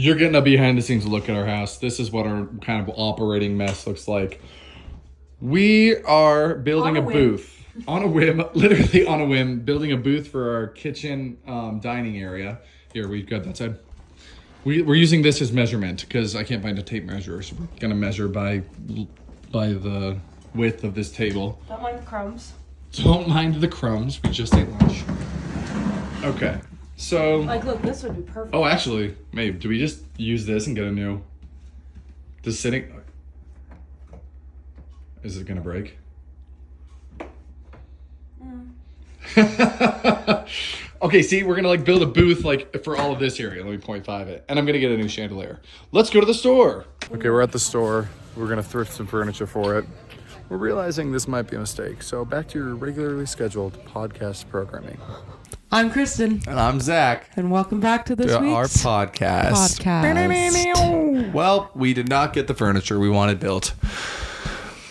You're getting a behind the scenes look at our house. This is what our kind of operating mess looks like. We are building a booth on a whim, literally on a whim, building a booth for our kitchen dining area. Here, we've got that side. We're using this as measurement because I can't find a tape measure, so we're gonna measure by the width of this table. Don't mind the crumbs. Don't mind the crumbs. We just ate lunch. Okay. So, like, look, this would be perfect. Oh, actually, maybe do we just use this and get a new? Does sitting? Is it gonna break? Okay, see, we're gonna like build a booth like for all of this area. Let me 0.5 it, and I'm gonna get a new chandelier. Let's go to the store. Okay, we're at the store. We're gonna thrift some furniture for it. We're realizing this might be a mistake, so back to your regularly scheduled podcast programming. I'm Kristen. And I'm Zach. And welcome back to this our week's podcast. Well, we did not get the furniture we wanted built.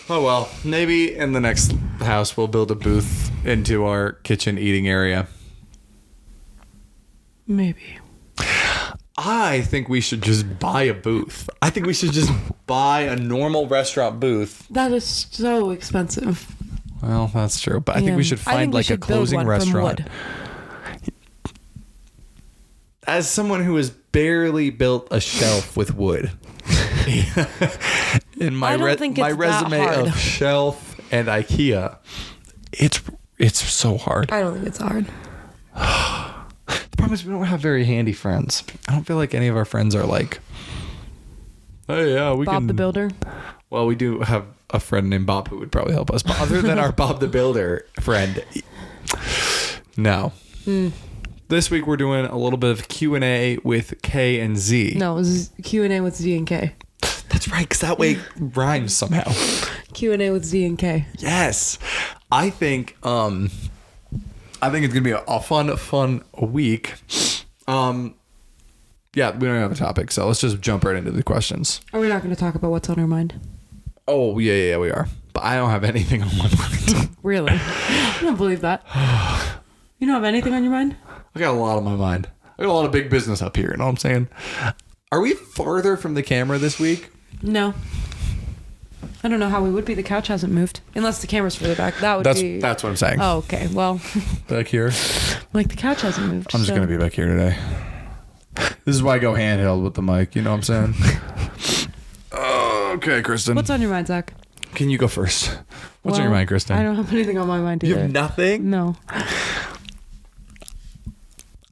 Oh well, maybe in the next house we'll build a booth into our kitchen eating area. Maybe. I think we should just buy a booth. I think we should just buy a normal restaurant booth. That is so expensive. Well, that's true, but I think we should find like a closing restaurant. As someone who has barely built a shelf with wood, in my resume of shelf and IKEA, it's so hard. I don't think it's hard. The problem is we don't have very handy friends. I don't feel like any of our friends are like, hey, yeah, we can. Bob the Builder? Well, we do have a friend named Bob who would probably help us. But other than our Bob the Builder friend, no. This week we're doing a little bit of Q&A with K and Z. No, it was Q&A with Z and K. That's right, because that way it rhymes somehow. Q&A with Z and K. Yes. I think it's going to be a fun week. Yeah, we don't have a topic, so let's just jump right into the questions. Are we not going to talk about what's on our mind? Oh, yeah, we are. But I don't have anything on my mind. Really? I don't believe that. You don't have anything on your mind? I got a lot on my mind. I got a lot of big business up here, you know what I'm saying? Are we farther from the camera this week? No. I don't know how we would be. The couch hasn't moved. Unless the camera's further back. That's what I'm saying. Oh, okay. Well. Back here? Like, the couch hasn't moved. I'm just going to be back here today. This is why I go handheld with the mic, you know what I'm saying? Okay, Kristen. What's on your mind, Zach? Can you go first? What's on your mind, Kristen? I don't have anything on my mind either. You have nothing? No.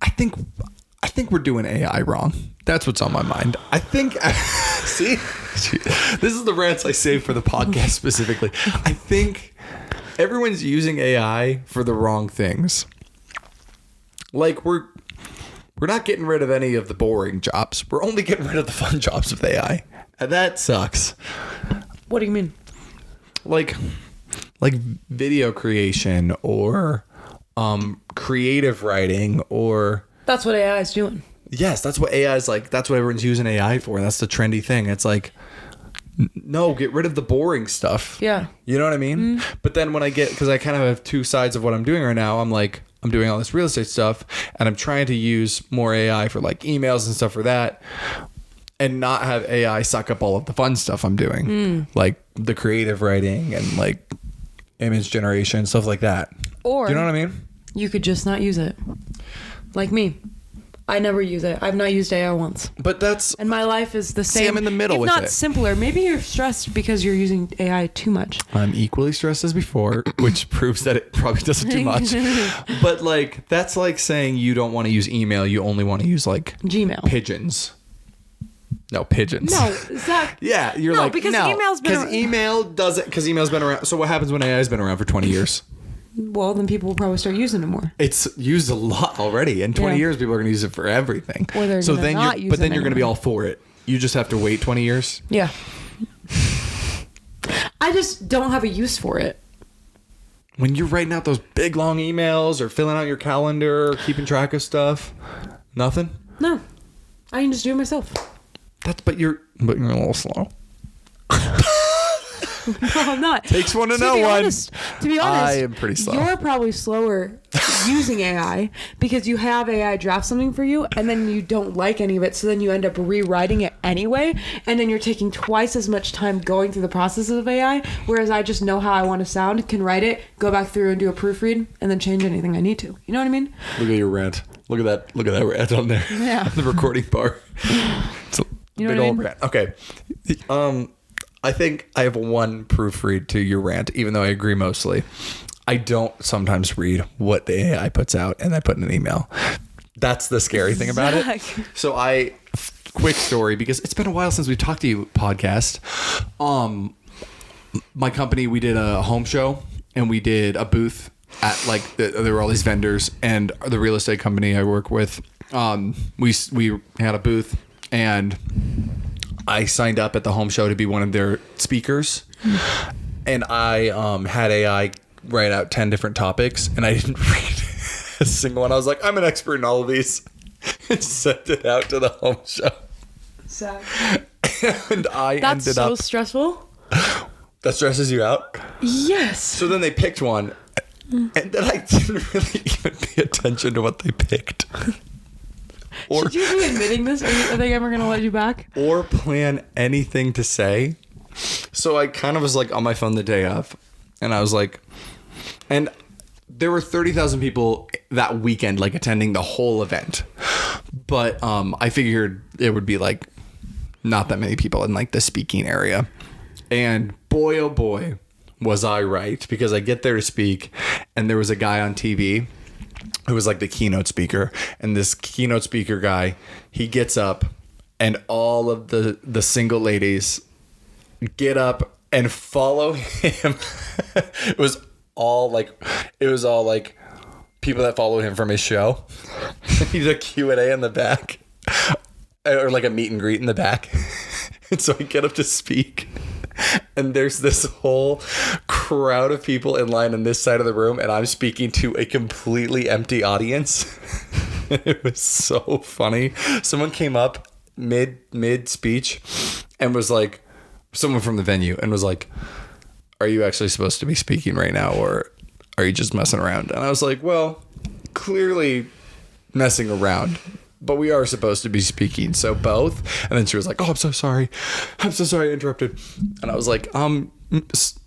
I think we're doing AI wrong. That's what's on my mind. I think see, this is the rants I save for the podcast specifically. I think everyone's using AI for the wrong things. Like we're not getting rid of any of the boring jobs. We're only getting rid of the fun jobs with AI. And that sucks. What do you mean? Like video creation or creative writing or... That's what AI is doing. Yes, that's what AI is like. That's what everyone's using AI for. And that's the trendy thing. It's like, no, get rid of the boring stuff. Yeah. You know what I mean? But then when because I kind of have two sides of what I'm doing right now. I'm like, I'm doing all this real estate stuff and I'm trying to use more AI for like emails and stuff for that and not have AI suck up all of the fun stuff I'm doing. Like the creative writing and like image generation, stuff like that. Or do you know what I mean? You could just not use it. Like me. I never use it. I've not used AI once. But that's... And my life is the same. See, I'm in the middle with it. If not simpler. Maybe you're stressed because you're using AI too much. I'm equally stressed as before, which proves that it probably doesn't do much. But like, that's like saying you don't want to use email. You only want to use like... Gmail. Pigeons. No, pigeons. No, Zach. Yeah, you're no, like... Because no, email's been because email doesn't... Because email's been around... So what happens when AI's been around for 20 years? Well, then people will probably start using it more. It's used a lot already. In 20 years, people are going to use it for everything. Or they're going to not use it. But then you're going to be all for it. You just have to wait 20 years? Yeah. I just don't have a use for it. When you're writing out those big, long emails or filling out your calendar or keeping track of stuff, nothing? No. I can just do it myself. But you're a little slow. No, I'm not. Takes one to know be one. Honest, to be honest, I am pretty slow. You're probably slower using AI because you have AI draft something for you and then you don't like any of it, so then you end up rewriting it anyway, and then you're taking twice as much time going through the process of AI, whereas I just know how I want to sound, can write it, go back through and do a proofread, and then change anything I need to. You know what I mean? Look at your rant. Look at that rant on there. Yeah. The recording bar. It's a You know big what I old mean? rant. Okay. I think I have one proofread to your rant, even though I agree mostly. I don't sometimes read what the AI puts out and I put in an email. That's the scary thing about it. So quick story, because it's been a while since we talked to you podcast. My company, we did a home show and we did a booth at there were all these vendors, and the real estate company I work with, we had a booth, and I signed up at the home show to be one of their speakers, and I had AI write out 10 different topics, and I didn't read a single one. I was like, I'm an expert in all of these, and sent it out to the home show. Sad. And I That's ended so up. stressful. That stresses you out? Yes. So then they picked one, and then I didn't really even pay attention to what they picked. Should you be admitting this? Are they ever going to let you back? Or plan anything to say. So I kind of was like on my phone the day of, and I was like, and there were 30,000 people that weekend, like attending the whole event. But I figured it would be like not that many people in like the speaking area. And boy, oh boy, was I right, because I get there to speak, and there was a guy on TV who was like the keynote speaker, and this keynote speaker guy, he gets up, and all of the single ladies get up and follow him. It was all like people that followed him from his show. He's a Q&A in the back, or like a meet and greet in the back. And so I get up to speak, and there's this whole crowd of people in line on this side of the room, and I'm speaking to a completely empty audience. It was so funny. Someone came up mid speech and was like, someone from the venue, and was like, are you actually supposed to be speaking right now, or are you just messing around? And I was like, well, clearly messing around, but we are supposed to be speaking, so both. And then she was like, oh, I'm so sorry I interrupted. And I was like,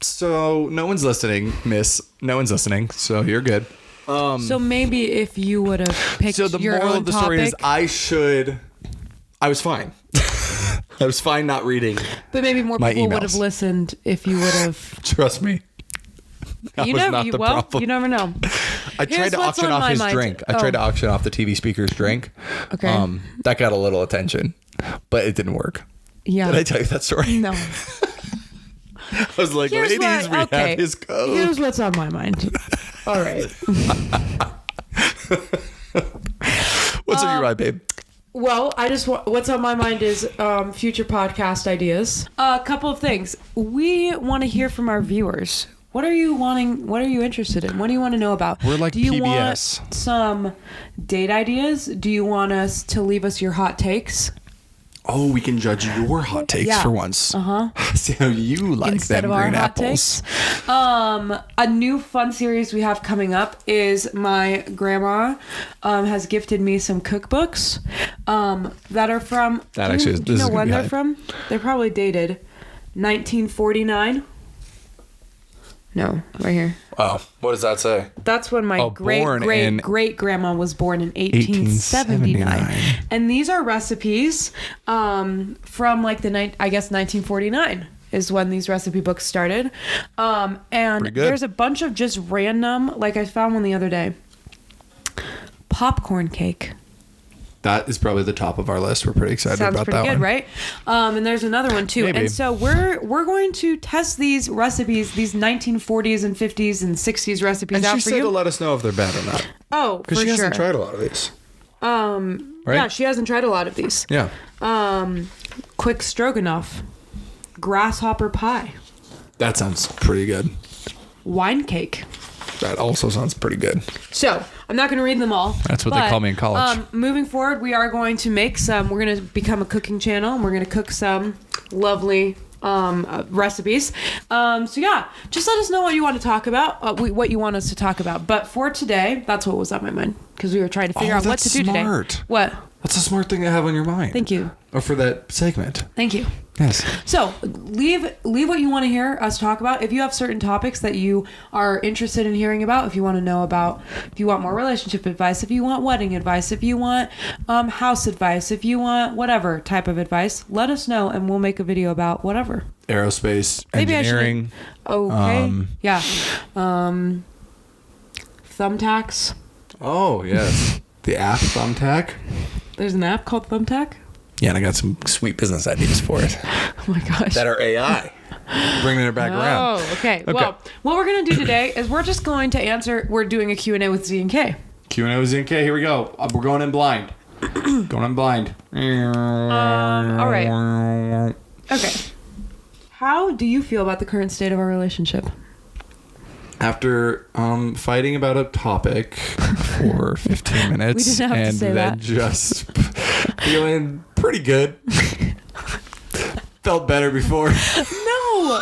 so no one's listening, miss. No one's listening, so you're good. So maybe if you would have picked So the your moral own of the story is topic, I was fine. I was fine not reading. but maybe more my people would emails. have listened if you would have. Trust me. That was not the problem. You never know. I tried Here's to what's auction on off my his mind. drink. I tried to auction off the TV speaker's drink. Okay. That got a little attention, but it didn't work. Yeah. Did I tell you that story? No. I was like, ladies, we have his code. Here's what's on my mind. All right. What's on your mind, babe? Well, I just want, what's on my mind is future podcast ideas. A couple of things. We want to hear from our viewers. What are you wanting? What are you interested in? What do you want to know about? We're like Do you PBS. want some date ideas? Do you want us to leave us your hot takes? Oh, we can judge your hot takes Yeah. for once. Uh-huh. See how you like Instead them of our green hot apples. takes. A new fun series we have coming up is my grandma has gifted me some cookbooks that are from. That do actually you, is- do you this know is gonna when be they're hype. from? They're probably dated 1949. No, right here. Oh, what does that say? That's when my born in great grandma was born in 1879. 1879. And these are recipes from like I guess 1949 is when these recipe books started. And Pretty good. there's a bunch of just random, like I found one the other day. Popcorn cake. That is probably the top of our list. We're pretty excited Sounds about pretty that good, one. right? And there's another one too. Maybe. And so we're going to test these recipes, these 1940s and 50s and 60s recipes And out she for said you. to let us know if they're bad or not. Oh, for Because she sure. hasn't tried a lot of these. Right? Yeah, she hasn't tried a lot of these. Yeah. Quick stroganoff, grasshopper pie, That sounds pretty good. wine cake. That also sounds pretty good. So I'm not going to read them all. That's what they call me in college. Moving forward, we are going to make some. We're going to become a cooking channel, and we're going to cook some lovely recipes. So yeah, just let us know what you want to talk about, what you want us to talk about. But for today, that's what was on my mind because we were trying to figure out what to do today. What? That's a smart thing to have on your mind. Thank you. Or for that segment. Thank you. Yes. So leave what you want to hear us talk about. If you have certain topics that you are interested in hearing about, if you want to know about, if you want more relationship advice, if you want wedding advice, if you want house advice, if you want whatever type of advice, let us know and we'll make a video about whatever. Aerospace, Maybe engineering. Okay. Yeah. Thumbtacks. Oh, yes. The app Thumbtack. There's an app called Thumbtack? Yeah, and I got some sweet business ideas for it. Oh my gosh. That are AI. Bringing it back around. Oh, okay. Well, what we're going to do today is we're just going to answer, we're doing a Q&A with Z and K. Q&A with Z and K. Here we go. We're going in blind. Going in blind. All right. Okay. How do you feel about the current state of our relationship? After fighting about a topic for 15 minutes We didn't have to and say then that. just feeling pretty good. Felt better before. No!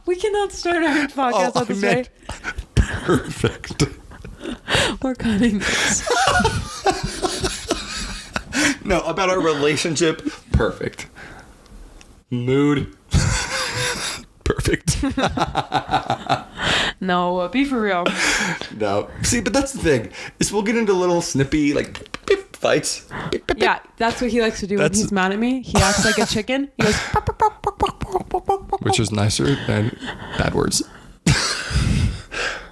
We cannot start our podcast out this way. Perfect. We're cutting this. No, about our relationship, perfect. Mood, perfect. No, be for real. No. See, but that's the thing, is we'll get into little snippy, like, beep, beep, fights. Beep, beep, Yeah, that's what he likes to do when he's mad at me. He acts like a chicken. He goes... which is nicer than bad words.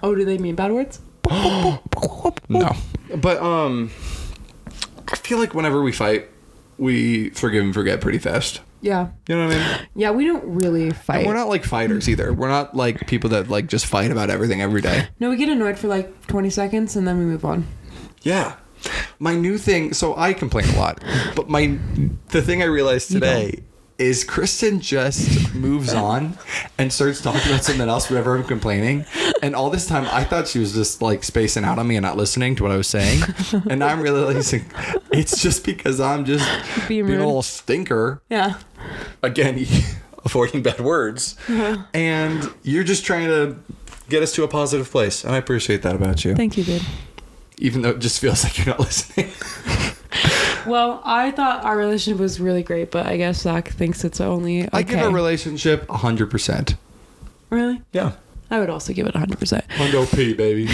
Oh, do they mean bad words? No. But, I feel like whenever we fight, we forgive and forget pretty fast. Yeah. You know what I mean? Yeah, we don't really fight. And we're not like fighters either. We're not like people that like just fight about everything every day. No, we get annoyed for like 20 seconds and then we move on. Yeah. My new thing, so I complain a lot, but the thing I realized today is Kristen just moves on and starts talking about something else whenever I'm complaining. And all this time I thought she was just like spacing out on me and not listening to what I was saying. And now I'm realizing it's just because I'm just being a little stinker. Yeah. Again, avoiding bad words. Uh-huh. And you're just trying to get us to a positive place. And I appreciate that about you. Thank you, dude. Even though it just feels like you're not listening. Well, I thought our relationship was really great, but I guess Zach thinks it's only okay. I give a relationship 100%. Really? Yeah. I would also give it 100%. Hundo P, baby.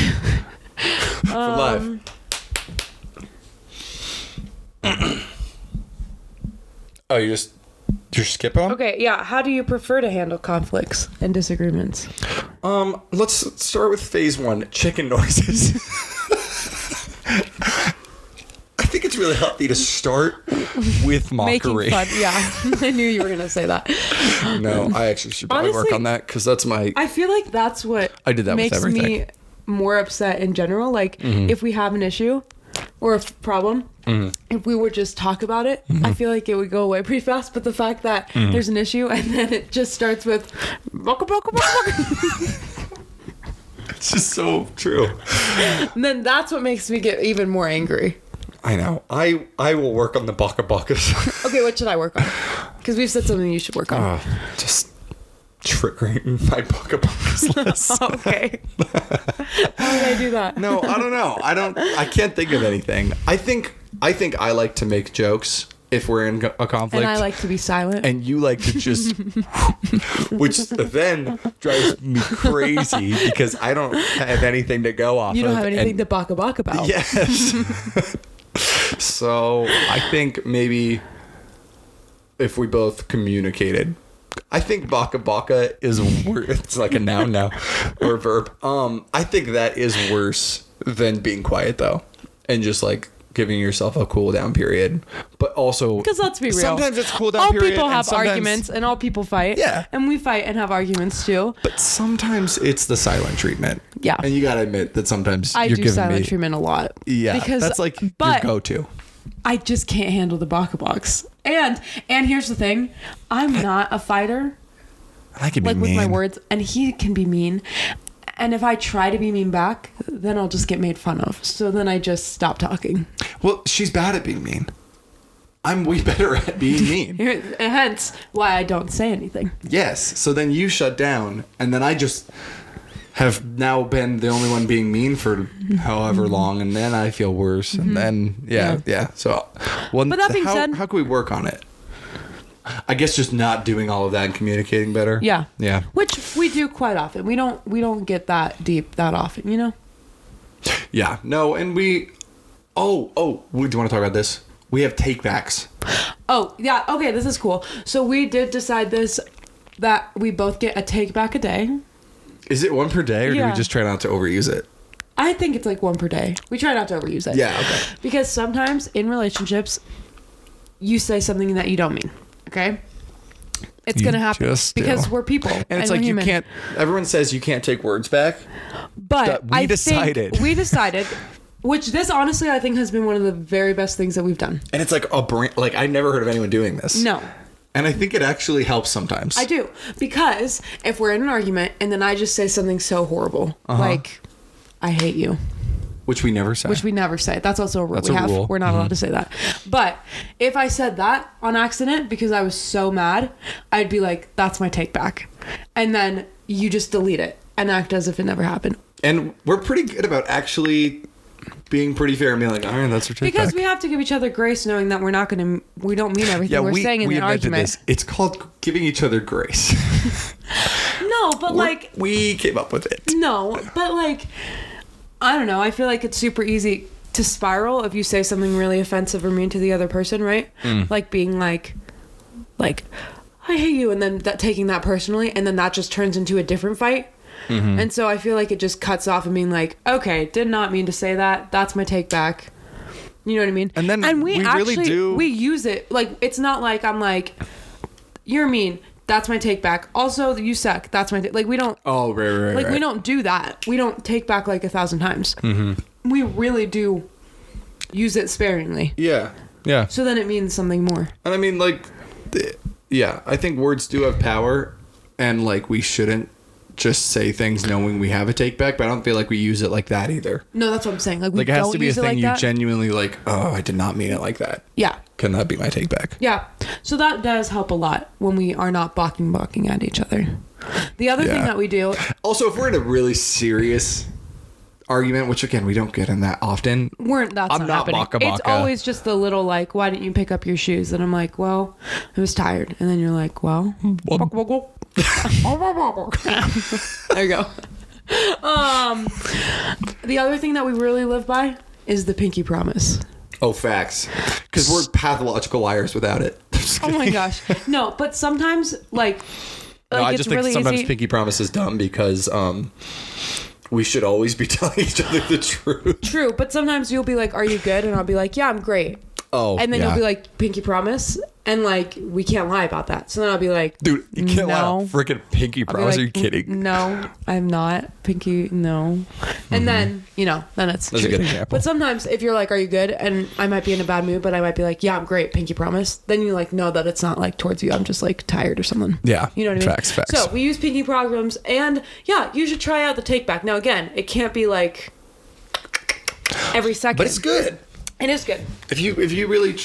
For life. Oh, you're skipping on? Okay, yeah. How do you prefer to handle conflicts and disagreements? Let's start with phase 1, chicken noises. I think it's really healthy to start with mockery. Making fun. Yeah, I knew you were going to say that. No, I actually should probably work on that because that's my... I feel like that's what I did that makes with everything. me more upset in general. Like, if we have an issue or a problem, if we would just talk about it, I feel like it would go away pretty fast. But the fact that there's an issue and then it just starts with... It's just so true. And then that's what makes me get even more angry. I know. I will work on the baka bakas. Okay, what should I work on? Because we've said something you should work on. Just triggering my baka bakas list. Okay. How would I do that? No, I don't know. I can't think of anything. I think I like to make jokes if we're in a conflict. And I like to be silent. And you like to just, which then drives me crazy because I don't have anything to go off of. You don't have anything to baka about. Yes. So I think maybe if we both communicated, I think baka is worse. It's like a noun now or a verb. I think that is worse than being quiet though, and just like giving yourself a cool down period. But also, because let's be real, sometimes it's cool down all period. All people have sometimes arguments, and all people fight. Yeah, and we fight and have arguments too. But sometimes it's the silent treatment. Yeah, and you gotta admit that sometimes I do silent treatment a lot. Yeah, because that's like your go-to. I just can't handle the baka box. And here's the thing, I'm not a fighter. I can be mean with my words, and he can be mean. And if I try to be mean back, then I'll just get made fun of. So then I just stop talking. Well, she's bad at being mean. I'm way better at being mean. Hence why I don't say anything. Yes. So then you shut down, and then I just have now been the only one being mean for however long, and then I feel worse, and then yeah. So, well, But that being said, how can we work on it? I guess just not doing all of that and communicating better. Yeah. Yeah. Which we do quite often. We don't get that deep that often, you know? Yeah. No, and we. Do you want to talk about this? We have takebacks. Oh, yeah. Okay, this is cool. So we did decide this, that we both get a take back a day. Is it one per day, or do Yeah. we just try not to overuse it? I think it's like one per day. We try not to overuse it. Yeah, okay. Because sometimes in relationships, you say something that you don't mean. Okay? It's going to happen just do. because we're people. And it's we're like you human. can't. Everyone says you can't take words back. But we decided. We decided, which this honestly I think has been one of the very best things that we've done. And it's like a brand. Like I never heard of anyone doing this. No. And I think it actually helps sometimes. I do. Because if we're in an argument and then I just say something so horrible, like, I hate you. Which we never say. Which we never say. That's also a rule That's we a have. rule. We're not allowed to say that. But if I said that on accident because I was so mad, I'd be like, that's my take back. And then you just delete it and act as if it never happened. And we're pretty good about actually being pretty fair and being like, all right, that's our take Because back. we have to give each other grace knowing that we don't mean everything we're saying in we an invented argument. this. It's called giving each other grace. No, but like... we came up with it. No, but like... I don't know. I feel like it's super easy to spiral if you say something really offensive or mean to the other person, right? Like being like, I hate you, and then taking that personally, and then that just turns into a different fight. And so I feel like it just cuts off and being like, okay, did not mean to say that. That's my take back. You know what I mean? And then we actually, really do. We use it. Like, it's not like I'm like, you're mean. That's my take back. Also, you suck. That's my like. We don't. Oh, right. Like, we don't do that. We don't take back like 1,000 times. We really do use it sparingly. Yeah. Yeah. So then it means something more. And I mean, like, yeah, I think words do have power, and like we shouldn't just say things knowing we have a take back, but I don't feel like we use it like that either. No, that's what I'm saying. Like, we Like, it has don't to be a use it thing like you that. genuinely like, oh, I did not mean it like that. Yeah. Can that be my take back? Yeah. So that does help a lot when we are not barking at each other. The other thing that we do... Also, if we're in a really serious argument, which again, we don't get in that often. That's I'm not happening. baka It's baka. always just the little like, why didn't you pick up your shoes? And I'm like, well, I was tired. And then you're like, well, there you go. The other thing that we really live by is the pinky promise. Oh, facts. Because we're pathological liars without it. Oh my gosh. No, but sometimes like No, I it's just think really sometimes easy. pinky promise is dumb because we should always be telling each other the truth. True, but sometimes you'll be like, are you good? And I'll be like, yeah, I'm great. Oh, And then you'll be like, pinky promise. And like, we can't lie about that. So then I'll be like, dude, you can't lie on no. freaking pinky I'll be promise. like, Are you kidding? No, I'm not. Pinky, no. And then, then it's That's a true. good example. But sometimes if you're like, are you good? And I might be in a bad mood, but I might be like, yeah, I'm great. Pinky promise. Then you like know that it's not like towards you. I'm just like tired or something. Yeah. You know what I mean? Facts. So we use pinky programs, and yeah, you should try out the take back. Now again, it can't be like every second. But it's good. It is good. If you really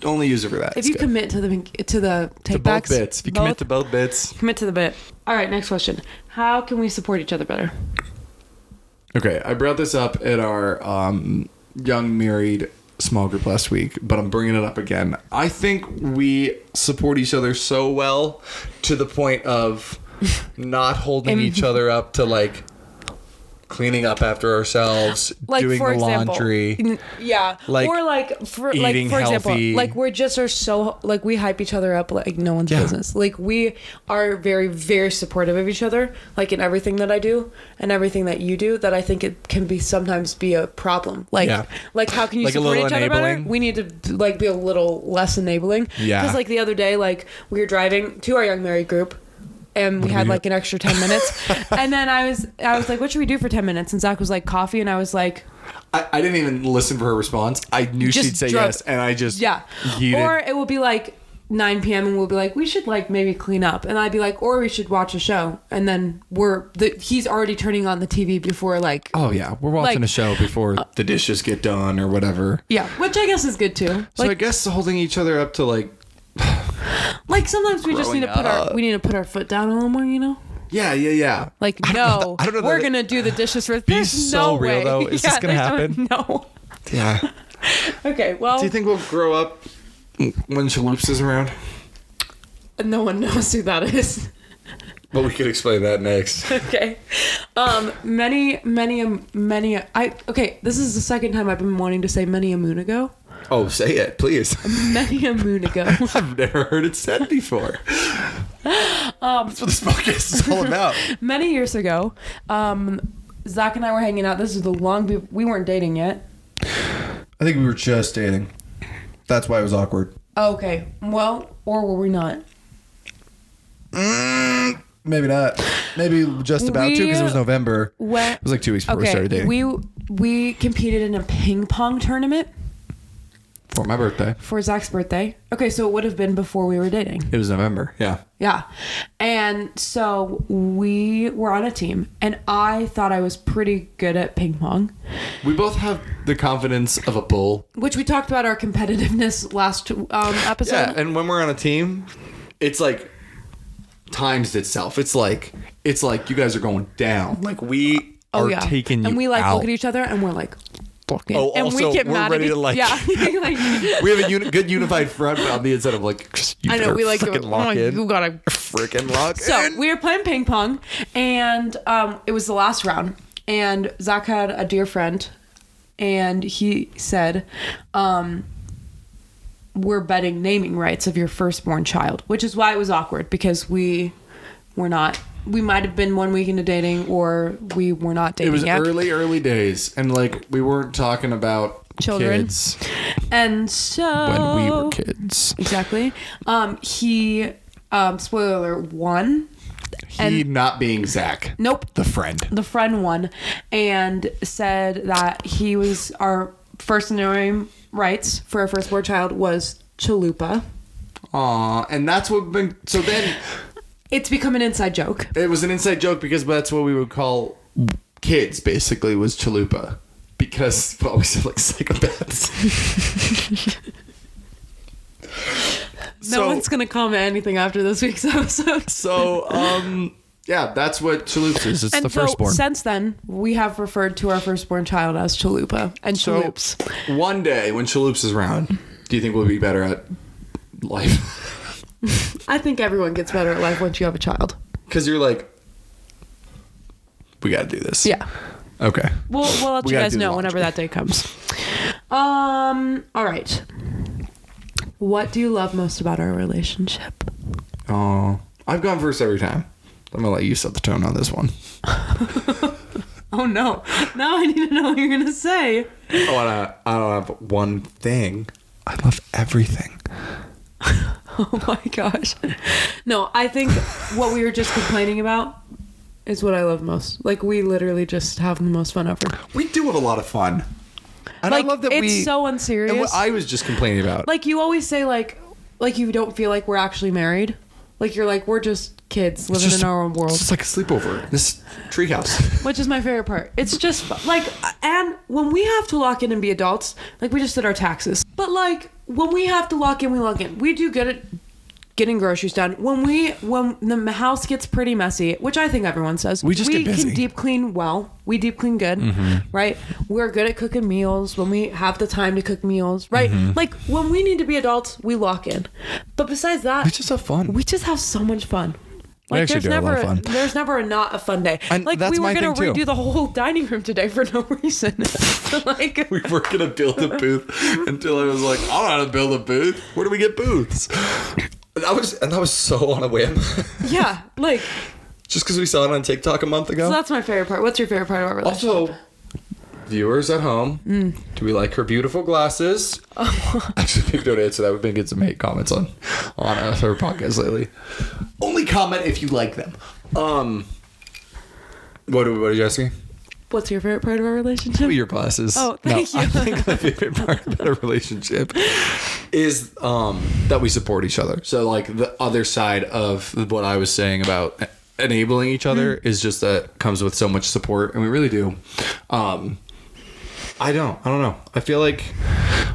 only use it for that. If it's you good. commit to the take to both backs. bits. If you commit to both bits. Commit to the bit. All right, next question. How can we support each other better? Okay, I brought this up at our young married small group last week, but I'm bringing it up again. I think we support each other so well to the point of not holding each other up to like cleaning up after ourselves, Like, doing for the example, laundry. Yeah. Like, or like for eating example, healthy. like we're just are so like we hype each other up like no one's Yeah. business. Like we are very, very supportive of each other, like in everything that I do and everything that you do, that I think it can be sometimes be a problem. Like Yeah. like how can you Like a support little each other better? enabling? We need to like be a little less enabling. Yeah. Because like the other day, like we were driving to our young married group. And we had like an extra 10 minutes. And then I was like, what should we do for 10 minutes? And Zach was like, coffee. And I was like, I didn't even listen for her response. I knew Just she'd say drunk. yes, and I just yeah. yeeted. Or it will be like 9 p.m. and we'll be like, we should like maybe clean up, and I'd be like, or we should watch a show, and then he's already turning on the TV before like. Oh yeah, we're watching a show before the dishes get done or whatever. Yeah, which I guess is good too. So I guess holding each other up to like sometimes we just need to put our foot down a little more, you know. Yeah. Like I don't know we're gonna do the dishes for. Be There's so no real way. though. Is this gonna happen? No. Yeah. Okay. Well. Do you think we'll grow up when Chaloops is around? No one knows who that is. Well, we could explain that next. Okay. Okay, this is the second time I've been wanting to say many a moon ago. Oh, say it, please. Many a moon ago. I've never heard it said before. That's what this podcast is all about. Many years ago, Zach and I were hanging out. This is we weren't dating yet. I think we were just dating. That's why it was awkward. Okay. Well, or were we not? Maybe not. Maybe just about to, because it was November. It was like 2 weeks before we started dating. We competed in a ping pong tournament. For my birthday. For Zach's birthday. Okay, so it would have been before we were dating. It was November, yeah. Yeah. And so we were on a team, and I thought I was pretty good at ping pong. We both have the confidence of a bull. Which we talked about our competitiveness last episode. Yeah, and when we're on a team, it's like times itself. It's like you guys are going down. Like we are taking you and we like out. look at each other and we're like fucking. Oh, and also, we get we're mad ready at to like. Yeah. We have a good unified front, but on the inside of like. I know we like freaking lock in. You gotta freaking lock in. So we were playing ping pong, and it was the last round, and Zach had a dear friend, and he said, we're betting naming rights of your firstborn child, which is why it was awkward, because we might have been 1 week into dating, or we were not dating. It was yet. early days, and like we weren't talking about children. Kids And so when we were kids. Exactly. He spoiler alert, won. He not being Zach. Nope. The friend won, and said that he was our first name rights for our firstborn child was Chalupa. Aw, and that's what been. So then it's become an inside joke. It was an inside joke because that's what we would call kids. Basically, was Chalupa, because we sound like psychopaths. No one's gonna comment anything after this week's episode. So, yeah, that's what Chaloops is. It's the firstborn. Since then, we have referred to our firstborn child as Chalupa and Chaloops. So, one day when Chaloops is around, do you think we'll be better at life? I think everyone gets better at life once you have a child. Because you're like, we got to do this. Yeah. Okay. We'll let you guys know whenever that day comes. All right. What do you love most about our relationship? Oh, I've gone first every time. I'm gonna let you set the tone on this one. Oh no! Now I need to know what you're gonna say. I don't have one thing. I love everything. Oh my gosh! No, I think what we were just complaining about is what I love most. Like, we literally just have the most fun ever. We do have a lot of fun. And like, I love that it's so unserious. And what I was just complaining about. Like, you always say, like you don't feel like we're actually married. Like, you're like, we're just kids living in our own world. It's just like a sleepover. This treehouse. Which is my favorite part. It's just, like, and when we have to lock in and be adults, like, we just did our taxes. But, like, when we have to lock in, we lock in. We do good at getting groceries done. When the house gets pretty messy, which I think everyone says, we get busy. Can deep clean well. We deep clean good, right? We're good at cooking meals when we have the time to cook meals, right? Like, when we need to be adults, we lock in. But besides that, we just have fun. We just have so much fun. Like, we actually do have a lot of fun. There's never a not a fun day. And like, that's we were going to thing, too. redo the whole dining room today for no reason. Like, we were going to build a booth until I was like, I don't know how to build a booth. Where do we get booths? And that was so on a whim. Yeah, like, just because we saw it on TikTok a month ago. So that's my favorite part. What's your favorite part of our relationship? Also, viewers at home, do we like her beautiful glasses? Actually, maybe don't answer that. We've been getting some hate comments on her podcast lately. Only comment if you like them. What did you ask me? What's your favorite part of our relationship? Your glasses. Oh, thank you. I think my favorite part of our relationship is that we support each other. So like the other side of what I was saying about enabling each other is just that comes with so much support, and we really do. I don't know. I feel like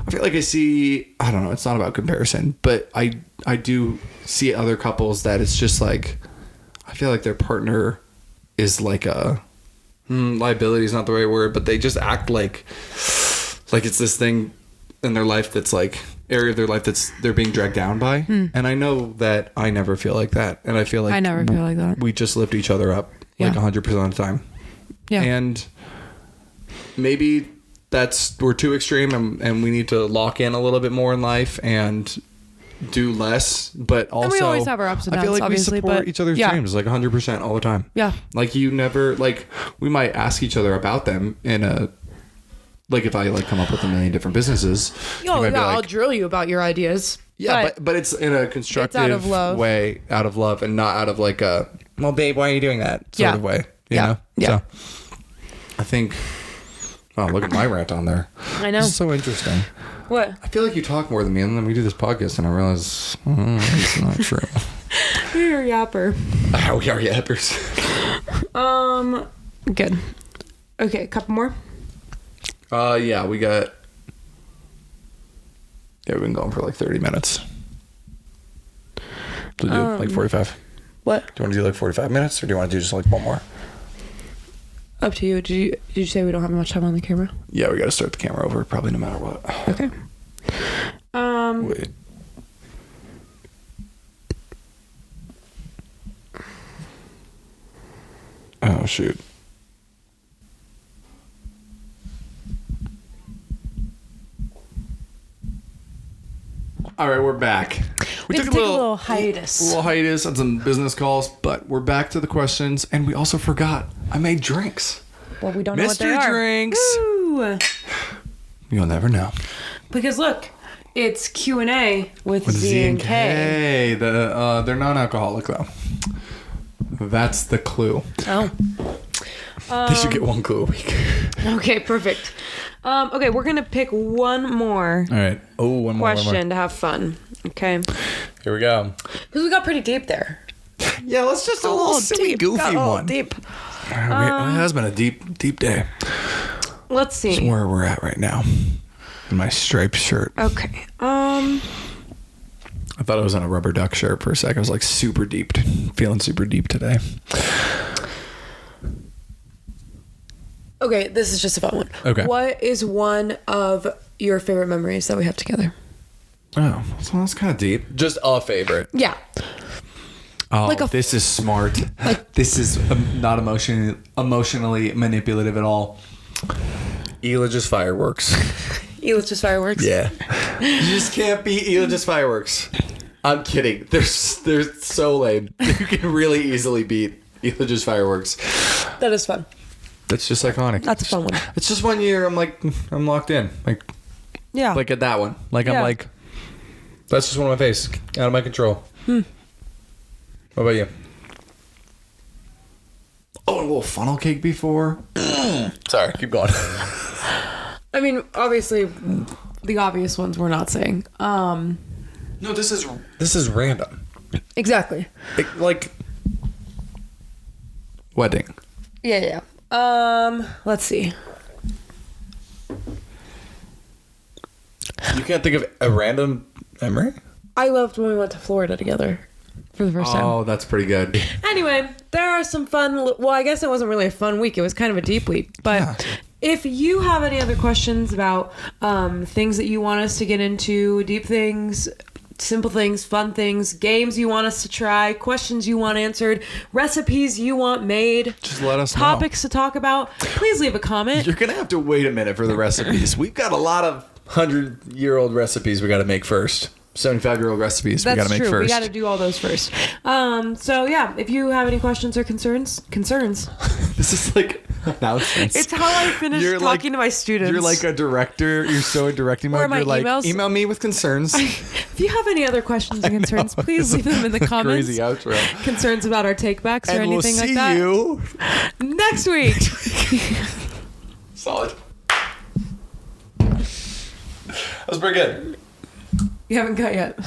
I see, I don't know, it's not about comparison, but I do see other couples that it's just like, I feel like their partner is like a liability is not the right word, but they just act like it's this thing in their life that's like area of their life that's they're being dragged down by. And I know that I never feel like that, and I feel like I never feel like that. We just lift each other up like 100% of the time. Yeah. And maybe we're too extreme, and we need to lock in a little bit more in life and do less, but also we always have our ups and I feel downs, like we obviously, support but each other's yeah. dreams like 100% all the time. Yeah. Like you never, like we might ask each other about them in a, like if I like come up with a million different businesses. Oh yeah, I'll drill you about your ideas. Yeah, but it's in a constructive out of love. way, out of love, and not out of like a, well, babe, why are you doing that sort of way. You know? Yeah. So I think, oh, look at my rant on there. I know. This is so interesting. What? I feel like you talk more than me, and then we do this podcast, and I realize it's not true. You're a yapper. We are yappers. Good. Okay, a couple more. Yeah, we got. Yeah, we've been going for like 30 minutes. To do like 45. What? Do you want to do like 45 minutes, or do you want to do just like one more? Up to you. Did you say we don't have much time on the camera? Yeah, we got to start the camera over probably no matter what. Okay. Wait. Oh shoot. All right, we're back. We took a little hiatus. A little hiatus on some business calls, but we're back to the questions, and we also forgot I made drinks. Well, we don't know what they are. Mystery drinks. Woo! You'll never know. Because look, it's Q&A with Z and K. Hey, they're non-alcoholic though. That's the clue. Oh. They should get one clue a week. Okay, perfect. Okay, we're gonna pick one more All right. Oh, one more question to have fun. Okay. Here we go. Because we got pretty deep there. Yeah, let's just do a little silly, deep. goofy Got a little one. Deep. It has been a deep day. Let's see. That's where we're at right now. In my striped shirt. Okay. I thought I was on a rubber duck shirt for a second. I was like super deep, feeling super deep today. Okay, this is just a fun one. Okay. What is one of your favorite memories that we have together? Oh, so that's kind of deep. Just a favorite. Yeah. Oh, Like this is smart. This is not emotionally manipulative at all. Elogist fireworks. Elitch's fireworks. Yeah. You just can't beat Elogist fireworks. I'm kidding. They're so lame. You can really easily beat Elogist fireworks. That is fun. That's just iconic. That's a fun one. It's just 1 year. I'm locked in. Yeah. Like at that one. I'm Yeah. like, that's just one of my face. Out of my control. What about you? Oh, a little funnel cake before. Sorry, keep going. I mean, obviously, the obvious ones we're not saying. No, this is random. Exactly. Like wedding. Yeah. Let's see. You can't think of a random memory? I loved when we went to Florida together for the first time. Oh, that's pretty good. Anyway, there are some fun. Well, I guess it wasn't really a fun week. It was kind of a deep week. But Yeah. if you have any other questions about things that you want us to get into, deep things, simple things, fun things, games you want us to try, questions you want answered, recipes you want made, Just let us know. topics to talk about, please leave a comment. You're gonna have to wait a minute for the recipes. We've got a lot of 100-year-old recipes we got to make first. 75-year-old recipes we got to make true. first. We got to do all those first. So yeah, if you have any questions or concerns. This is like announcements. It's how I finish talking to my students. You're like a director. You're so in directing mode. Or my You're like, emails. email me with concerns. If you have any other questions and concerns, please leave them in the comments. Crazy outro. Concerns about our takebacks or And we'll anything see like that. you Next week. Solid. That was pretty good. You haven't cut yet.